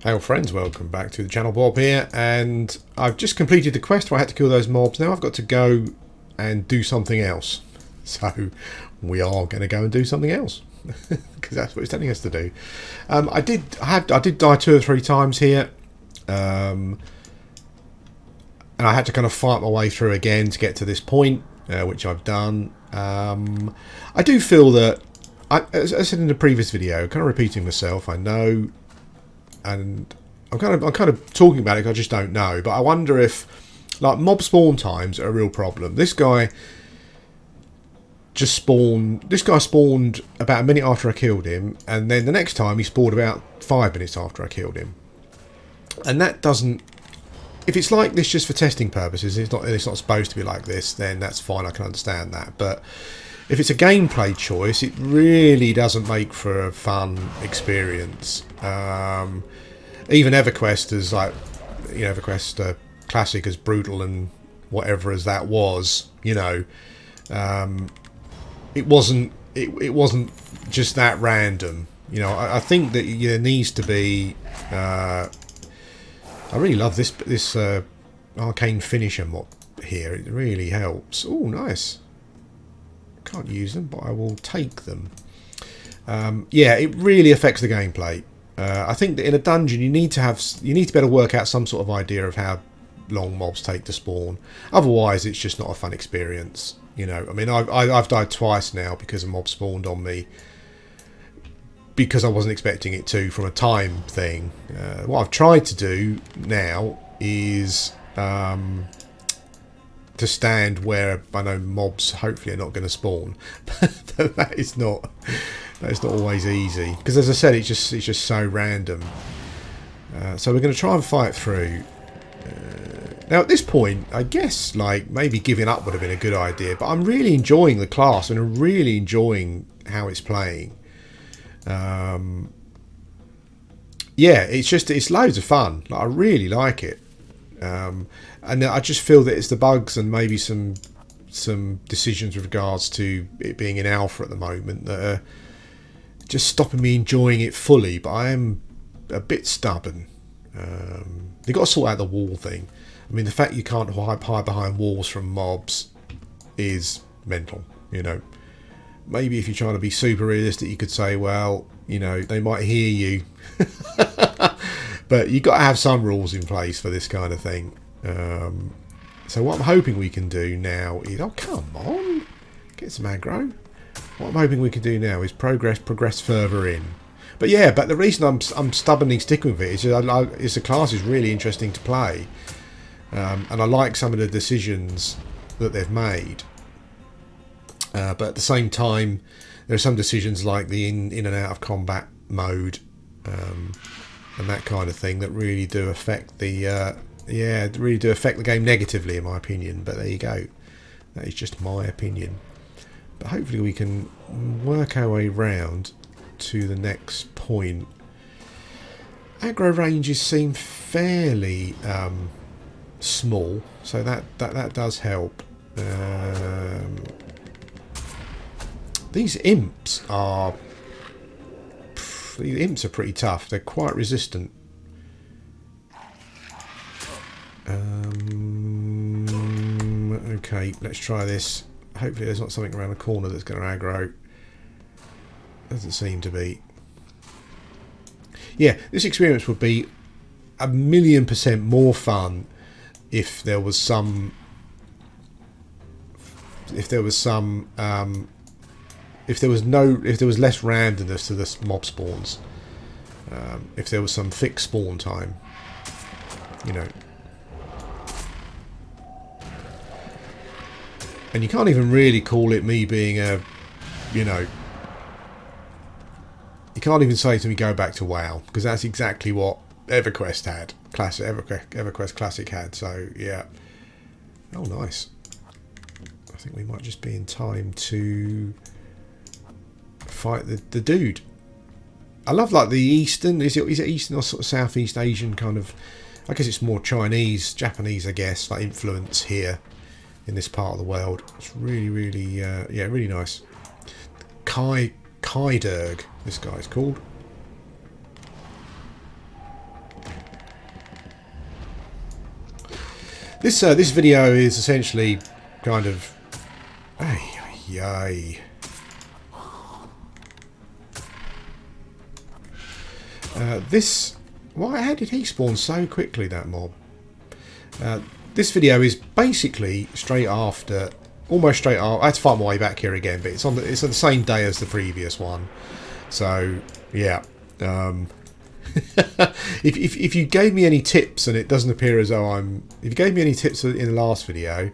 Hey old friends, welcome back to the channel. Bob here, and I've just completed the quest where I had to kill those mobs. Now I've got to go and do something else. So we are going to go and do something else because that's what it's telling us to do. I did die 2 or 3 times here, and I had to kind of fight my way through again to get to this point, which I've done. I do feel that, as I said in the previous video, kind of repeating myself, I know. And I'm kind of talking about it because I just don't know. But I wonder if, like, mob spawn times are a real problem. This guy just spawned. This guy spawned about a minute after I killed him, and then the next time he spawned about 5 minutes after I killed him. And that doesn't. If it's like this just for testing purposes, it's not supposed to be like this. Then that's fine. I can understand that. But if it's a gameplay choice, it really doesn't make for a fun experience. Even EverQuest is like, you know, EverQuest Classic, as brutal and whatever as that was, you know, it wasn't just that random. You know, I think that there needs to be. I really love this arcane finisher mod here. It really helps. Oh, nice. Can't use them, but I will take them. Yeah, it really affects the gameplay. I think that in a dungeon you need to be able to work out some sort of idea of how long mobs take to spawn. Otherwise, it's just not a fun experience. You know, I mean, I've died twice now because a mob spawned on me because I wasn't expecting it to, from a time thing. What I've tried to do now is to stand where I know mobs hopefully are not going to spawn, but that is not always easy because, as I said, it's just so random. So we're going to try and fight through. Now at this point, I guess like maybe giving up would have been a good idea, but I'm really enjoying the class and I'm really enjoying how it's playing. Yeah, it's loads of fun. Like, I really like it. And I just feel that it's the bugs and maybe some decisions with regards to it being in alpha at the moment that are just stopping me enjoying it fully. But I am a bit stubborn. You've got to sort out the wall thing. I mean, the fact you can't hide behind walls from mobs is mental. You know, maybe if you're trying to be super realistic, you could say, well, you know, they might hear you. But you've got to have some rules in place for this kind of thing. So what I'm hoping we can do now is... Oh, come on! Get some aggro. What I'm hoping we can do now is progress further in. But yeah, but the reason I'm stubbornly sticking with it is the class is really interesting to play. And I like some of the decisions that they've made. But at the same time, there are some decisions like the in and out of combat mode, and that kind of thing that really do affect the really do affect the game negatively, in my opinion. But there you go, that is just my opinion. But hopefully we can work our way round to the next point. Aggro ranges seem fairly small, so that does help. These imps are pretty tough. They're quite resistant. Okay, let's try this. Hopefully there's not something around the corner that's going to aggro. Doesn't seem to be. Yeah, this experience would be 1,000,000% more fun if there was some less randomness to the mob spawns. If there was some fixed spawn time, you know. And you can't even really call it me being a, you know, you can't even say to me go back to WoW, because that's exactly what EverQuest had. EverQuest Classic had, so yeah. Oh, nice. I think we might just be in time to fight the dude. I love like the Eastern, is it Eastern or sort of Southeast Asian kind of, I guess it's more Chinese, Japanese, I guess, like influence here in this part of the world. It's really, yeah, really nice. Kaiderg, this guy's called. This video is essentially kind of... Yay. How did he spawn so quickly, that mob? This video is basically almost straight after. I had to find my way back here again, but it's on the same day as the previous one. So yeah, if you gave me any tips and it doesn't appear as though if you gave me any tips in the last video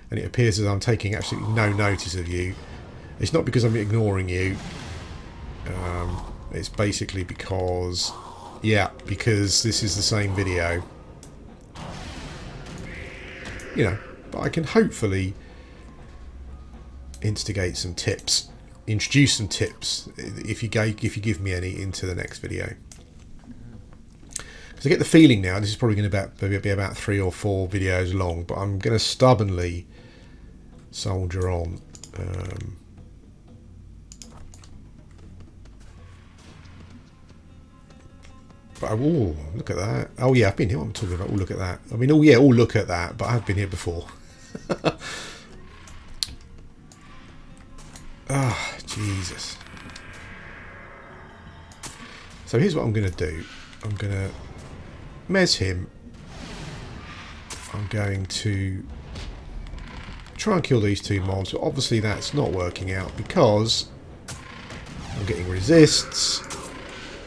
and it appears as I'm taking absolutely no notice of you, it's not because I'm ignoring you. It's basically because this is the same video. You know, but I can hopefully instigate some tips, introduce some tips if you give me any into the next video. Because I get the feeling now this is probably going to be about 3 or 4 videos long, but I'm going to stubbornly soldier on. Oh, look at that. Oh yeah, I've been here. What I'm talking about. Oh, look at that. I mean, oh yeah, oh look at that. But I've been here before. Ah, Jesus. So here's what I'm going to do. I'm going to mez him. I'm going to try and kill these 2 mobs. But obviously that's not working out because I'm getting resists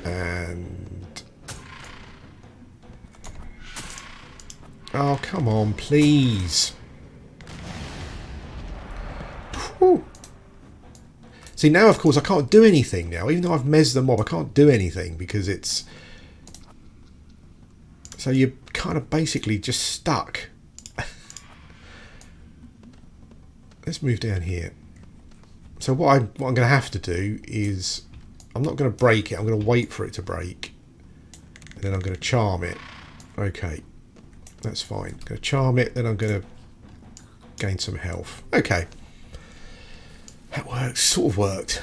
and... Oh, come on, please. Whew. See, now, of course, I can't do anything now. Even though I've mezzed the mob, I can't do anything because it's... So you're kind of basically just stuck. Let's move down here. So what I'm going to have to do is... I'm not going to break it. I'm going to wait for it to break. And then I'm going to charm it. Okay. That's fine. I'm going to charm it, then I'm going to gain some health. Okay. That works. Sort of worked.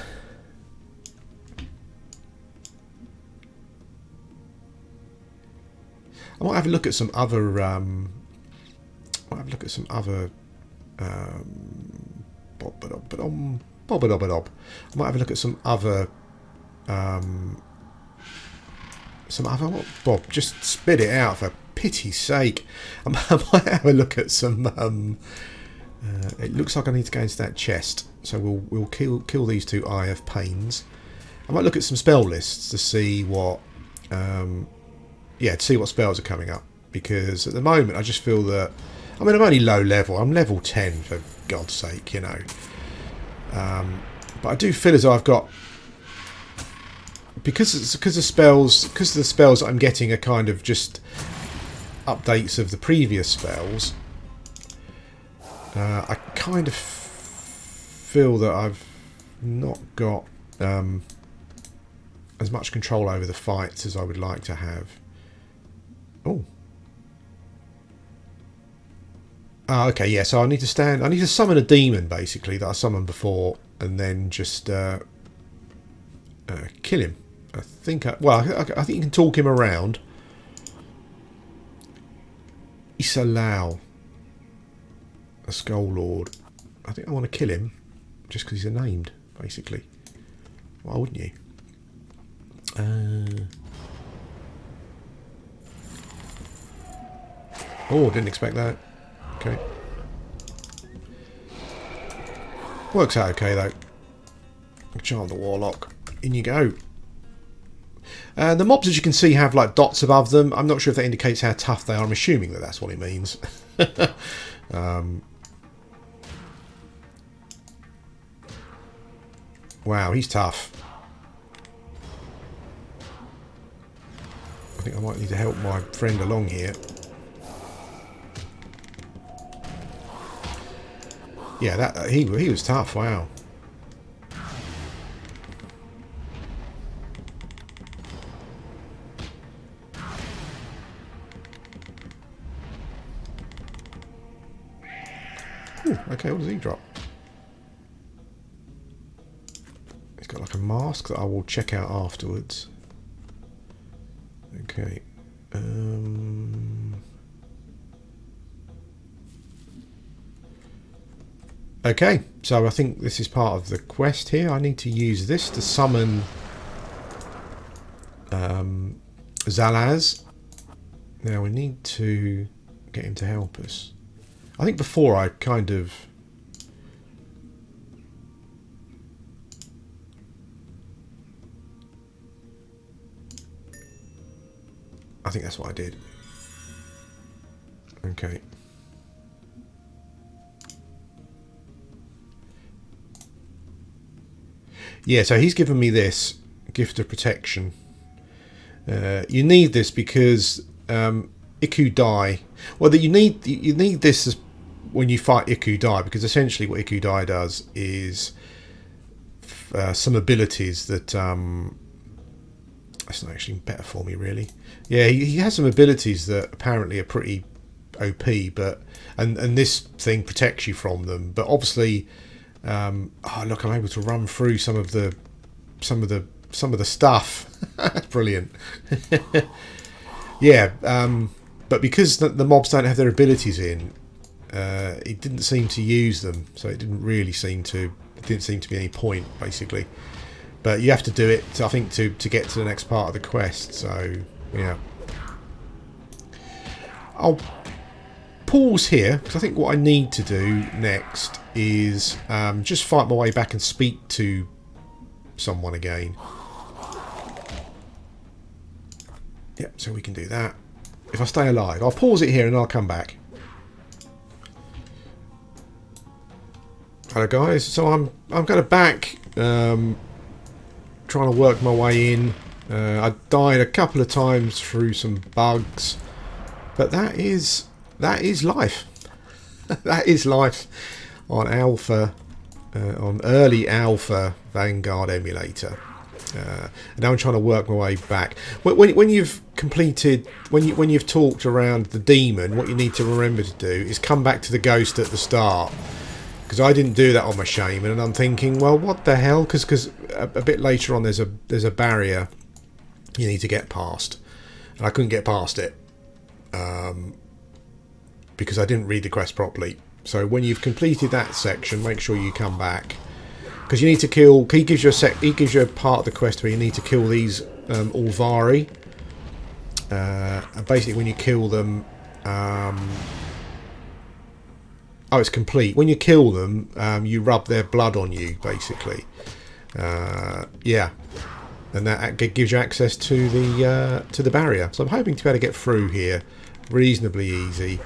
I might have a look at some other... I might have a look at some other... I might have a look at some other... What? Bob, just spit it out for pity's sake. I might have a look at some... it looks like I need to go into that chest. So we'll kill these 2 Eye of Pains. I might look at some spell lists to see what... to see what spells are coming up. Because at the moment I just feel that... I mean, I'm only low level. I'm level 10, for God's sake, you know. But I do feel as though I've got... Because of the spells that I'm getting are kind of just updates of the previous spells, I kind of feel that I've not got as much control over the fights as I would like to have. Oh. Okay, yeah, so I need to summon a demon, basically, that I summoned before, and then just kill him. I think I think you can talk him around. Isalao, a Skull Lord. I think I want to kill him just because he's named, basically. Why wouldn't you? Oh, didn't expect that. Okay. Works out okay though. Charm the Warlock. In you go. The mobs, as you can see, have like dots above them. I'm not sure if that indicates how tough they are. I'm assuming that that's what it means. Wow, he's tough. I think I might need to help my friend along here. Yeah, that he was tough. Wow. Ooh, okay, what does he drop? He's got like a mask that I will check out afterwards. Okay. Okay, so I think this is part of the quest here. I need to use this to summon Zalaz. Now we need to get him to help us. I think before I kind of... I think that's what I did. Okay. Yeah, so he's given me this gift of protection. You need this because Iku Dai. Well, you need this as when you fight Iku Dai, because essentially what Iku Dai does is some abilities that that's not actually better for me really. Yeah, he has some abilities that apparently are pretty OP, but and this thing protects you from them. But obviously, oh look, I'm able to run through some of the stuff. That's brilliant. Yeah, but because the mobs don't have their abilities in, it didn't seem to use them, so it didn't seem to be any point basically. But you have to do it, I think, to get to the next part of the quest. So yeah, I'll pause here because I think what I need to do next is just fight my way back and speak to someone again. Yep, so we can do that if I stay alive. I'll pause it here and I'll come back. Hello guys, so I'm kind of back, trying to work my way in. I died a couple of times through some bugs, but that is life. That is life on alpha, on early alpha Vanguard emulator. And now I'm trying to work my way back. When you've completed, when you've talked around the demon, what you need to remember to do is come back to the ghost at the start. Because I didn't do that on my shaman, and I'm thinking, well, what the hell? Because a bit later on there's a barrier you need to get past, and I couldn't get past it because I didn't read the quest properly. So when you've completed that section, make sure you come back, because you need to kill. He gives you a part of the quest where you need to kill these Ulvari, and basically when you kill them. Oh, it's complete. When you kill them, you rub their blood on you, basically. Yeah, and that gives you access to the barrier. So I'm hoping to be able to get through here reasonably easy.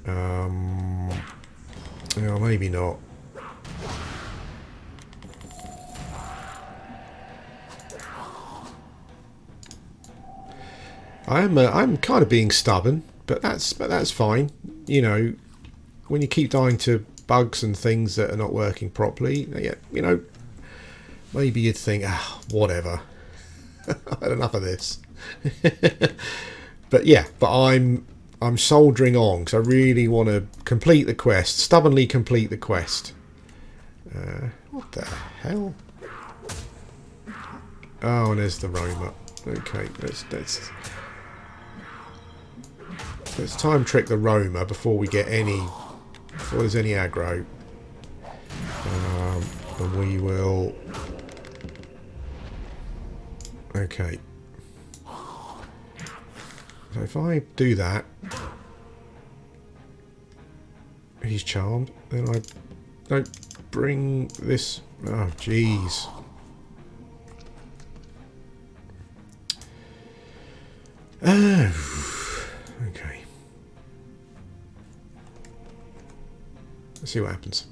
Well, maybe not. I'm kind of being stubborn, but that's fine. You know. When you keep dying to bugs and things that are not working properly, yeah, you know, maybe you'd think, whatever, I've had enough of this. But yeah, I'm soldiering on because I really want to complete the quest, stubbornly complete the quest. What the hell? Oh, and there's the Roma. Okay, let's time trick the Roma before we get before there's any aggro, and we will. Okay, so if I do that, he's charmed. Then I don't bring this. Oh, jeez. Okay. Let's see what happens.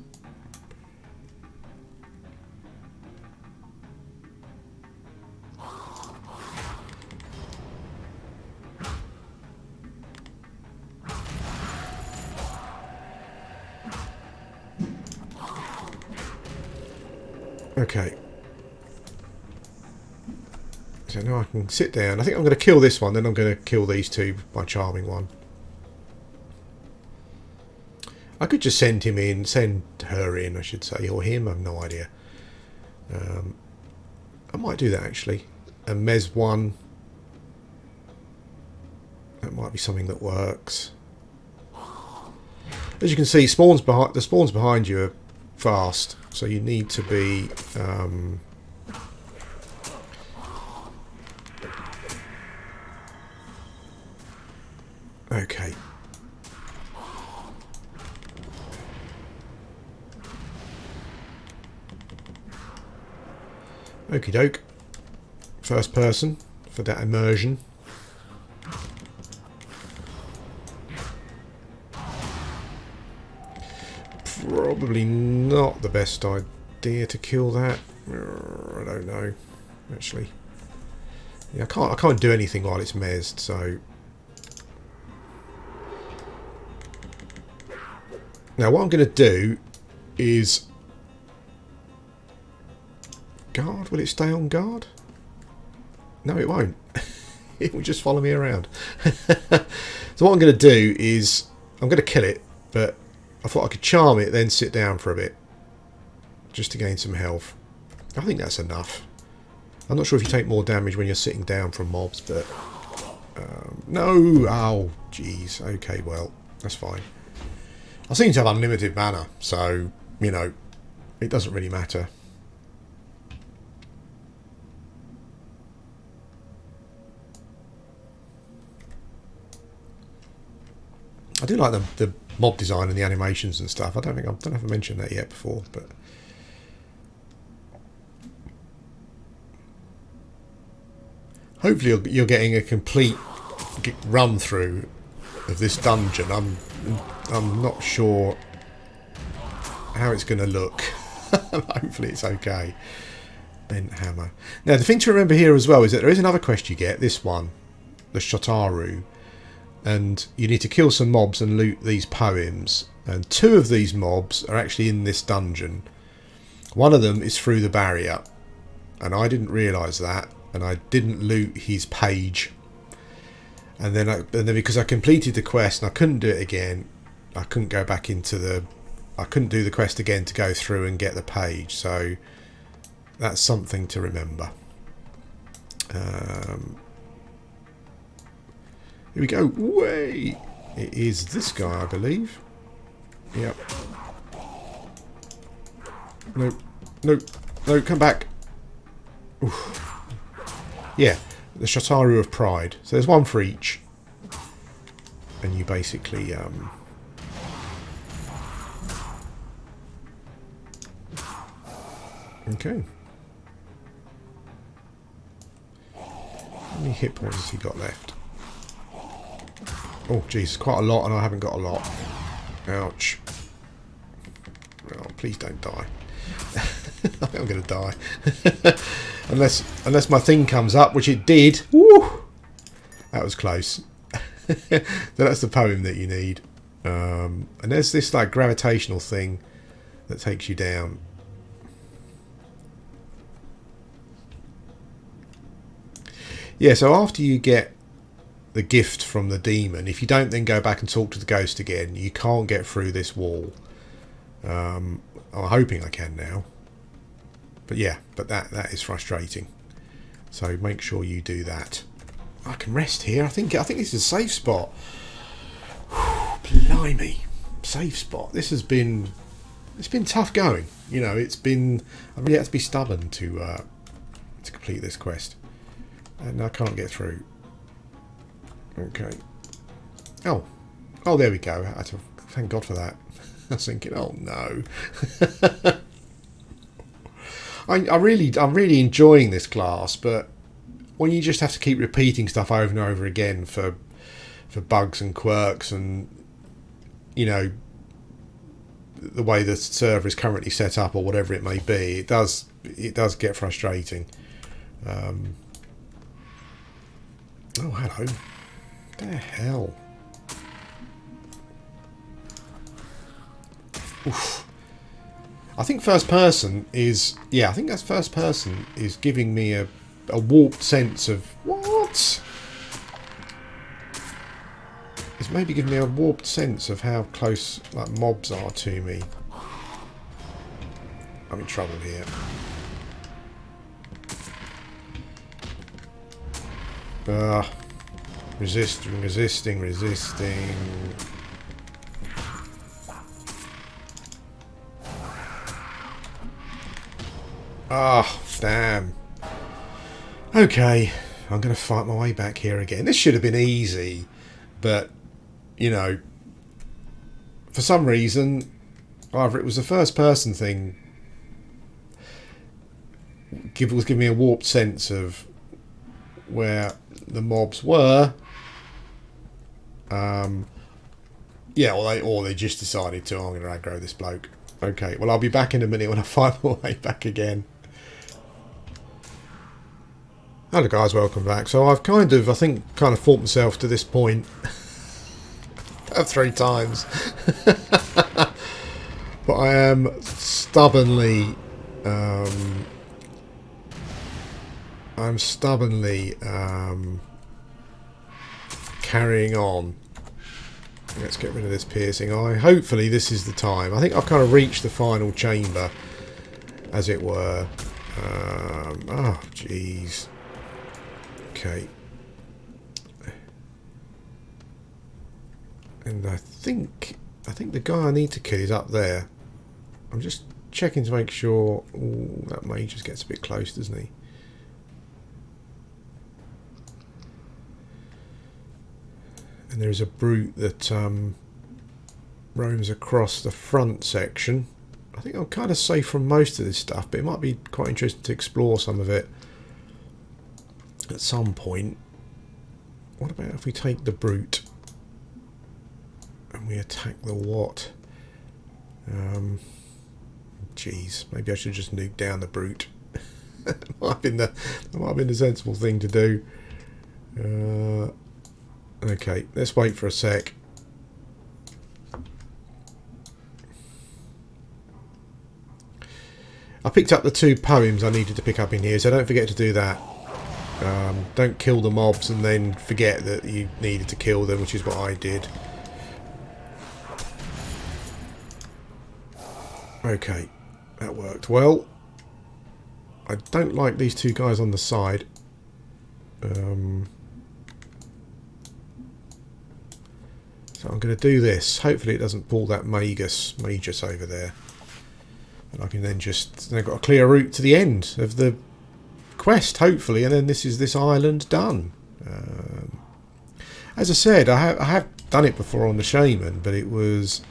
Okay. So now I can sit down. I think I'm going to kill this one, then I'm going to kill these two by charming one. I could just send her in, I should say, or him, I've no idea. I might do that actually. And Mez 1. That might be something that works. As you can see, the spawns behind you are fast, so you need to be okay. Okie doke. First person for that immersion. Probably not the best idea to kill that. I don't know, actually. Yeah, I can't do anything while it's mezzed, so. Now what I'm going to do is guard. Will it stay on guard? No, it won't. It will just follow me around. So what I'm going to do is I'm going to kill it, but I thought I could charm it, then sit down for a bit, just to gain some health. I think that's enough. I'm not sure if you take more damage when you're sitting down from mobs, but no. Oh, jeez. Okay, well, that's fine. I seem to have unlimited mana, so you know, it doesn't really matter. I do like the mob design and the animations and stuff. I don't know if I mentioned that yet before, but hopefully you're getting a complete run through of this dungeon. I'm not sure how it's going to look. Hopefully it's okay. Bent hammer. Now the thing to remember here as well is that there is another quest you get. This one, the Shotaru. And you need to kill some mobs and loot these poems. And 2 of these mobs are actually in this dungeon. One of them is through the barrier. And I didn't realise that. And I didn't loot his page. And then because I completed the quest and I couldn't do it again, I couldn't go back into the... I couldn't do the quest again to go through and get the page. So that's something to remember. Here we go. Way! It is this guy, I believe. Yep. No. No. No, come back. Oof. Yeah. The Shotaru of Pride. So there's one for each. And you basically... Okay. How many hit points has he got left? Oh, jeez, quite a lot, and I haven't got a lot. Ouch. Oh, please don't die. I think I'm going to die. unless my thing comes up, which it did. Woo! That was close. So that's the poem that you need. And there's this like gravitational thing that takes you down. Yeah, so after you get the gift from the demon, if you don't then go back and talk to the ghost again, you can't get through this wall. I'm hoping I can now. But yeah, but that is frustrating. So make sure you do that. I can rest here. I think this is a safe spot. Blimey. Safe spot. It's been tough going. You know, I really had to be stubborn to complete this quest. And I can't get through. Okay. Oh, there we go. Thank God for that. I was thinking, oh no. I'm really enjoying this class, but when you just have to keep repeating stuff over and over again for bugs and quirks, and you know the way the server is currently set up or whatever it may be, it does get frustrating. Oh, hello. What the hell? Oof. I think first person is... Yeah, I think that's first person is giving me a warped sense of... What? It's maybe giving me a warped sense of how close like mobs are to me. I'm in trouble here. Resisting. Ah, oh, damn. Okay, I'm going to fight my way back here again. This should have been easy, but, you know, for some reason, either it was the first person thing, was giving me a warped sense of where the mobs were. Yeah, or they just decided to, I'm going to aggro this bloke. Okay, well, I'll be back in a minute when I find my way back again. Hello guys, welcome back. So I've I think, fought myself to this point 3 times. But I am stubbornly, carrying on. Let's get rid of this piercing eye. Hopefully this is the time. I think I've kind of reached the final chamber, as it were. Oh, jeez. Okay. And I think the guy I need to kill is up there. I'm just checking to make sure. Ooh, that mage just gets a bit close, doesn't he? And there's a brute that roams across the front section. I think I'm kind of safe from most of this stuff, but it might be quite interesting to explore some of it at some point. What about if we take the brute and we attack the what? Geez, maybe I should just nuke down the brute. That might have been the sensible thing to do. Okay, let's wait for a sec. I picked up the 2 poems I needed to pick up in here, so don't forget to do that. Don't kill the mobs and then forget that you needed to kill them, which is what I did. Okay, that worked well. I don't like these 2 guys on the side. So I'm going to do this. Hopefully it doesn't pull that Magus over there. And I can then I've got a clear route to the end of the quest, hopefully, and then this island done. As I said, I have done it before on the Shaman, but it was...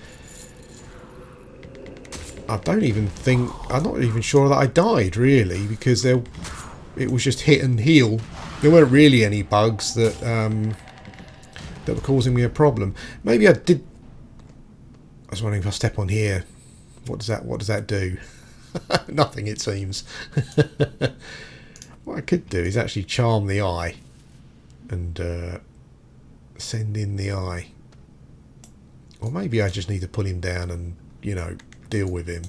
I'm not even sure that I died, really, because it was just hit and heal. There weren't really any bugs that were causing me a problem. Maybe I did... I was wondering if I step on here, what does that do? Nothing, it seems. What I could do is actually charm the eye and send in the eye. Or maybe I just need to pull him down and, you know, deal with him.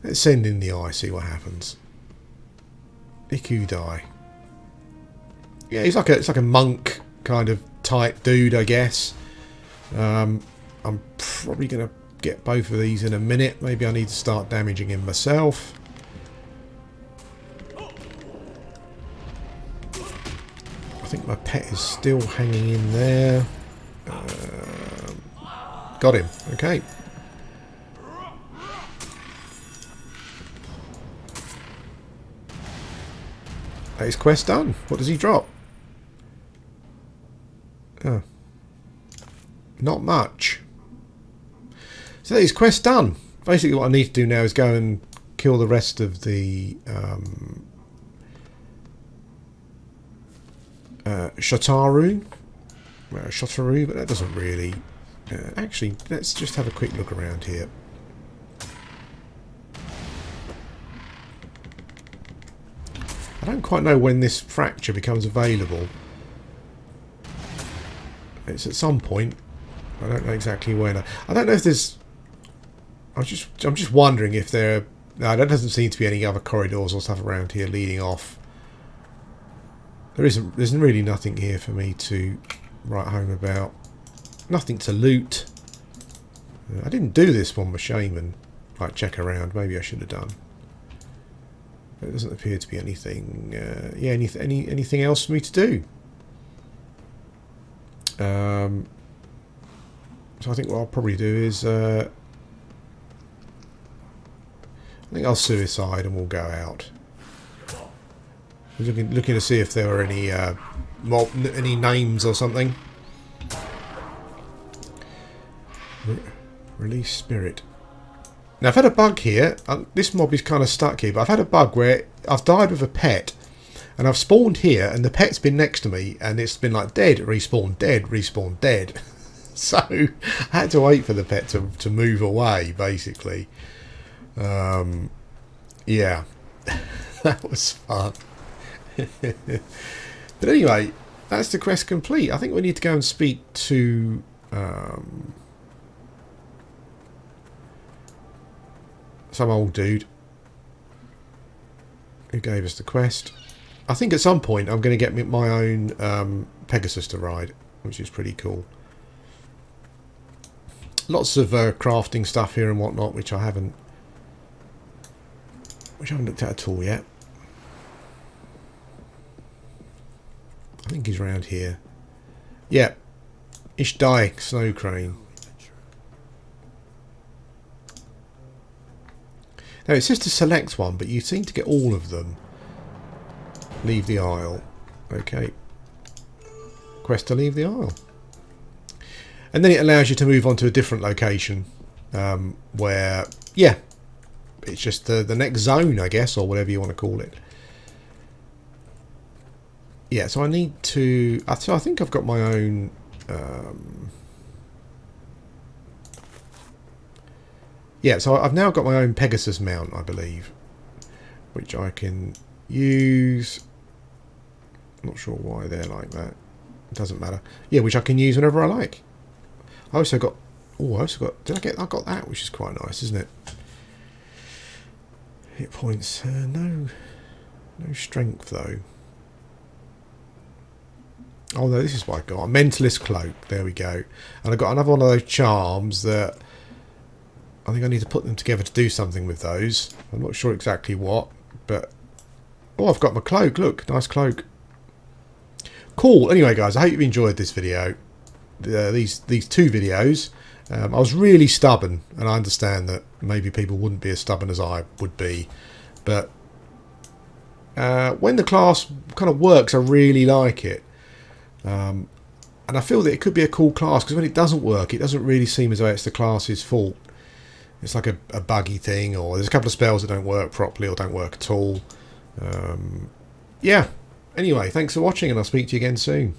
Let's send in the eye, see what happens. Ikudai. Yeah, he's like a monk kind of type dude, I guess. I'm probably going to get both of these in a minute. Maybe I need to start damaging him myself. I think my pet is still hanging in there. Got him. Okay. That is quest done. What does he drop? Oh. Not much. So that is quest done. Basically what I need to do now is go and kill the rest of the Shotaru, but that doesn't really... actually, let's just have a quick look around here. I don't quite know when this fracture becomes available. It's at some point. I don't know exactly when. I don't know if there's... I'm just wondering if there... No, there doesn't seem to be any other corridors or stuff around here leading off. There's really nothing here for me to write home about. Nothing to loot. I didn't do this one with Shaman. Like, check around. Maybe I should have done. There doesn't appear to be anything... yeah, anything else for me to do. So I think what I'll probably do is... I think I'll suicide and we'll go out. Looking to see if there were any any names or something. Release spirit. Now I've had a bug here. This mob is kind of stuck here, but I've had a bug where I've died with a pet, and I've spawned here, and the pet's been next to me, and it's been like dead, respawn, dead, respawn, dead. So I had to wait for the pet to move away, basically. Yeah, that was fun. But anyway, that's the quest complete. I think we need to go and speak to some old dude who gave us the quest. I think at some point I'm going to get my own Pegasus to ride, which is pretty cool. Lots of crafting stuff here and whatnot, which I haven't looked at all yet. I think he's around here. Yeah. Ishdai Snow Crane. Now it says to select one, but you seem to get all of them. Leave the Isle. Okay. Quest to leave the Isle. And then it allows you to move on to a different location. Where, yeah, it's just the next zone, I guess, or whatever you want to call it. Yeah, so I need to... So I think I've got my own... yeah, so I've now got my own Pegasus mount, I believe. Which I can use... I'm not sure why they're like that. It doesn't matter. Yeah, which I can use whenever I like. I also got... Oh, I also got... I got that, which is quite nice, isn't it? Hit points. No strength, though. Oh no, this is what I got. A Mentalist Cloak. There we go. And I got another one of those charms that I think I need to put them together to do something with those. I'm not sure exactly what, but oh, I've got my cloak. Look, nice cloak. Cool. Anyway, guys, I hope you enjoyed this video. These two videos. I was really stubborn, and I understand that maybe people wouldn't be as stubborn as I would be, but when the class kind of works, I really like it. And I feel that it could be a cool class, because when it doesn't work, it doesn't really seem as though it's the class's fault. It's like a buggy thing, or there's a couple of spells that don't work properly or don't work at all. Yeah. Anyway, thanks for watching, and I'll speak to you again soon.